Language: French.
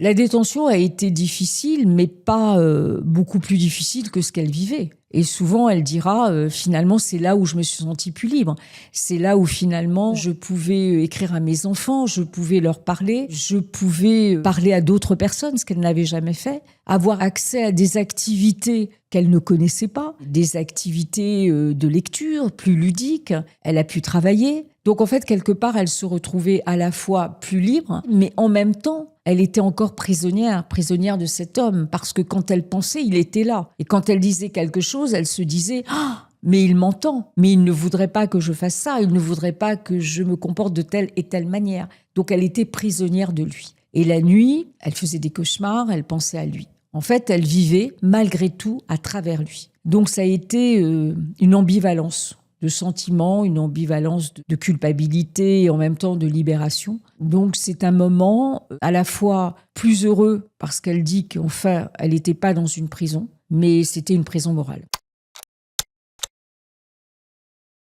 La détention a été difficile, mais pas beaucoup plus difficile que ce qu'elle vivait. Et souvent, elle dira, finalement, c'est là où je me suis sentie plus libre. C'est là où, finalement, je pouvais écrire à mes enfants, je pouvais leur parler, je pouvais parler à d'autres personnes, ce qu'elle n'avait jamais fait, avoir accès à des activités qu'elle ne connaissait pas, des activités de lecture plus ludiques. Elle a pu travailler. Donc, en fait, quelque part, elle se retrouvait à la fois plus libre, mais en même temps, elle était encore prisonnière de cet homme, parce que quand elle pensait, il était là. Et quand elle disait quelque chose, elle se disait « Ah, mais il m'entend, mais il ne voudrait pas que je fasse ça, il ne voudrait pas que je me comporte de telle et telle manière. » Donc elle était prisonnière de lui. Et la nuit, elle faisait des cauchemars, elle pensait à lui. En fait, elle vivait malgré tout à travers lui. Donc ça a été une ambivalence de sentiments, une ambivalence de culpabilité et en même temps de libération. Donc c'est un moment à la fois plus heureux parce qu'elle dit qu'enfin elle n'était pas dans une prison, mais c'était une prison morale.